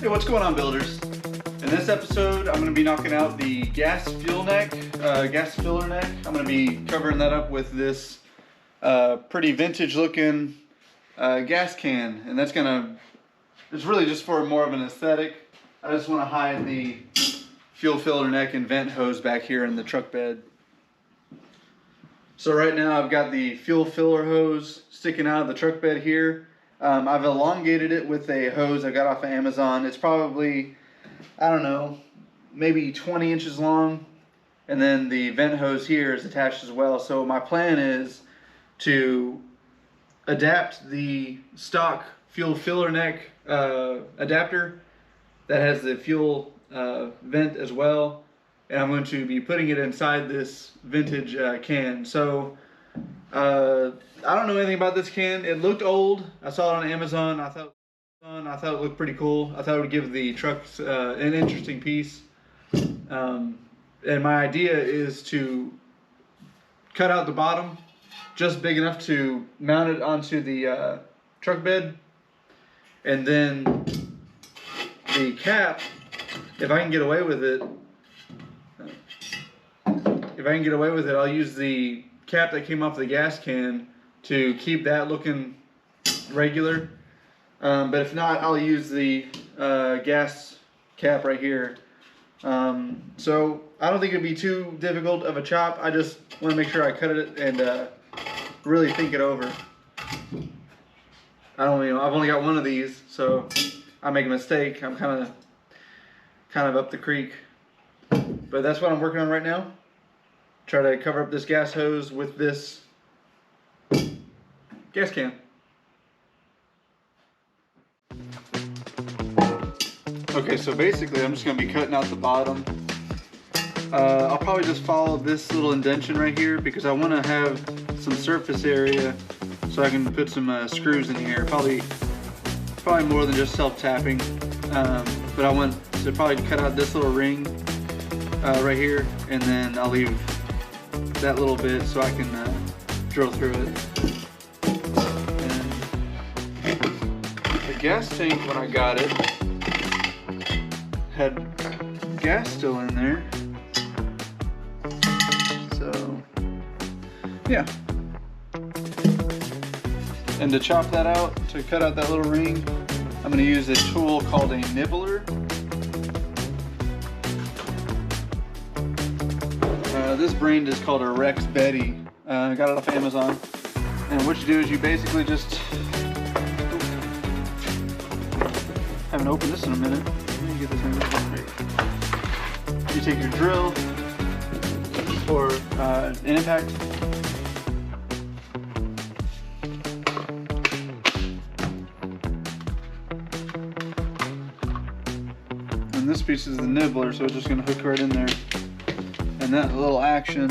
Hey, what's going on, builders? In this episode, I'm going to be knocking out the gas filler neck. I'm going to be covering that up with this pretty vintage looking gas can, and it's really just for more of an aesthetic. I just want to hide the fuel filler neck and vent hose back here in the truck bed. So right now I've got the fuel filler hose sticking out of the truck bed here. I've elongated it with a hose I got off of Amazon. It's probably, I don't know, maybe 20 inches long. And then the vent hose here is attached as well. So my plan is to adapt the stock fuel filler neck adapter that has the fuel vent as well. And I'm going to be putting it inside this vintage can. So I don't know anything about this can. It looked old. I saw it on Amazon. I thought it looked pretty cool. I thought it would give the trucks an interesting piece. And my idea is to cut out the bottom just big enough to mount it onto the truck bed, and then the cap, if I can get away with it, I'll use the cap that came off the gas can to keep that looking regular. But if not, I'll use the gas cap right here. So I don't think it'd be too difficult of a chop. I just want to make sure I cut it and really think it over. I've only got one of these, so I make a mistake, I'm kind of up the creek. But that's what I'm working on right now. Try to cover up this gas hose with this gas can. Okay, so basically I'm just going to be cutting out the bottom. I'll probably just follow this little indentation right here because I want to have some surface area so I can put some screws in here. Probably more than just self-tapping. But I want to probably cut out this little ring right here, and then I'll leave that little bit so I can drill through it. And the gas tank, when I got it, had gas still in there. So yeah. And to chop that out, to cut out that little ring, I'm going to use a tool called a nibbler. This brand is called a Rex Betty. I got it off Amazon. And what you do is you basically just, haven't opened this in a minute. Let me get this in right. You take your drill or an impact. And this piece is the nibbler, so it's just going to hook right in there. And that little action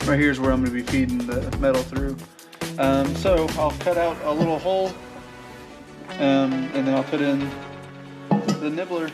right here is where I'm going to be feeding the metal through. So I'll cut out a little hole, and then I'll put in the nibbler.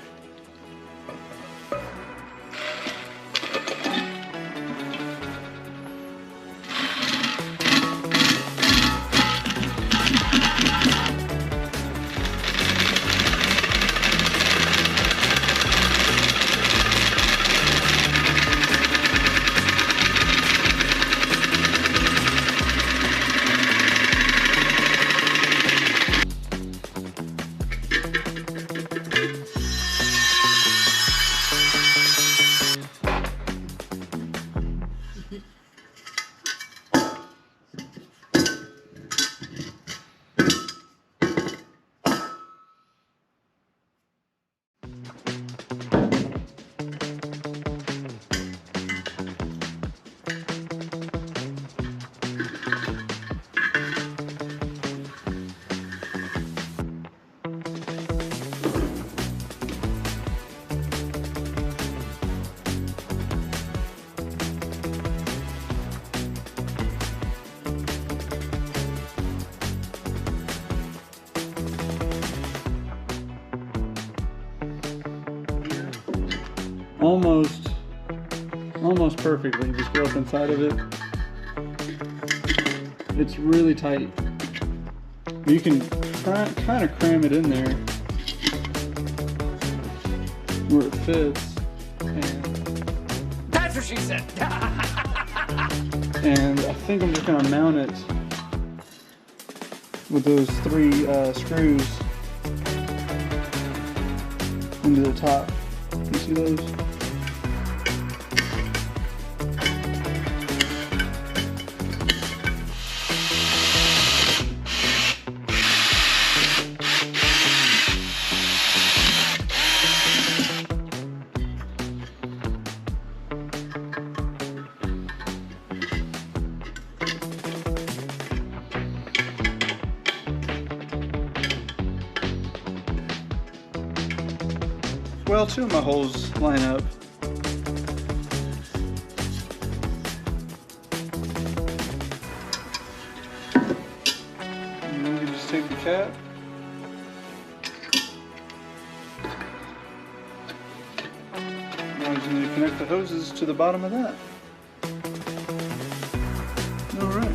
almost almost perfectly. Just go up inside of it. It's really tight. You can kind of cram it in there where it fits. And that's what she said. And I think I'm just gonna mount it with those 3 screws into the top. You see those? Well, 2 of my holes line up. And then we can just take the cap. Now we just need to connect the hoses to the bottom of that. All right.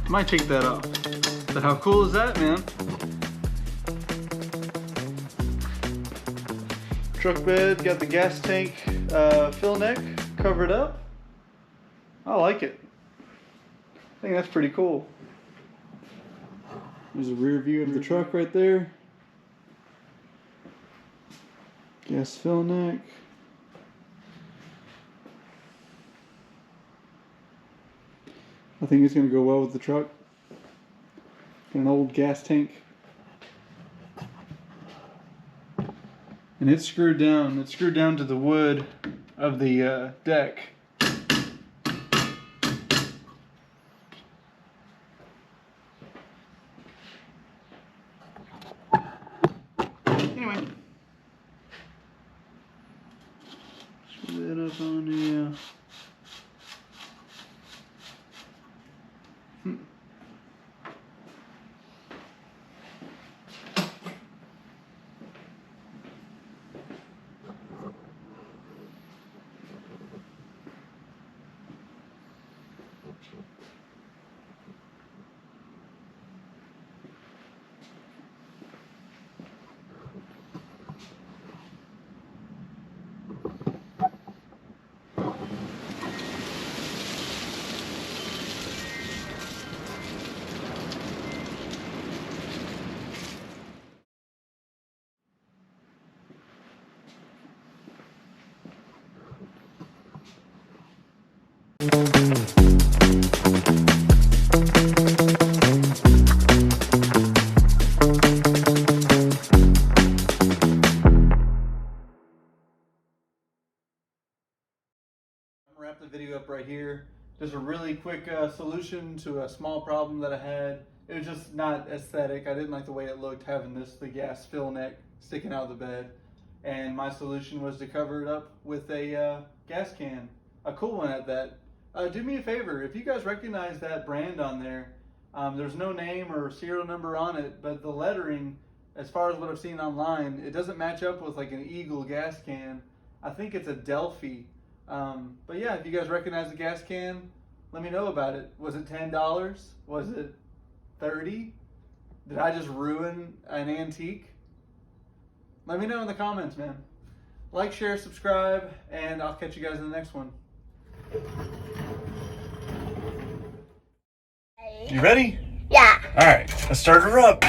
Might take that off. But how cool is that, man? Truck bed, got the gas tank fill neck covered up. I like it. I think that's pretty cool. There's a rear view of the truck right there. Gas fill neck. I think it's going to go well with the truck. Got an old gas tank. And it's screwed down. It's screwed down to the wood of the deck. Anyway. Screw that up on here. Wrap the video up right here. Just a really quick solution to a small problem that I had. It was just not aesthetic. I didn't like the way it looked having the gas fill neck sticking out of the bed. And my solution was to cover it up with a gas can, a cool one at that. Do me a favor, if you guys recognize that brand on there, there's no name or serial number on it, but the lettering, as far as what I've seen online, it doesn't match up with like an Eagle gas can. I think it's a Delphi. But yeah, if you guys recognize the gas can, let me know about it. Was it $10? Was it $30? Did I just ruin an antique? Let me know in the comments, man. Like, share, subscribe, and I'll catch you guys in the next one. You ready? Yeah. All right, let's start her up.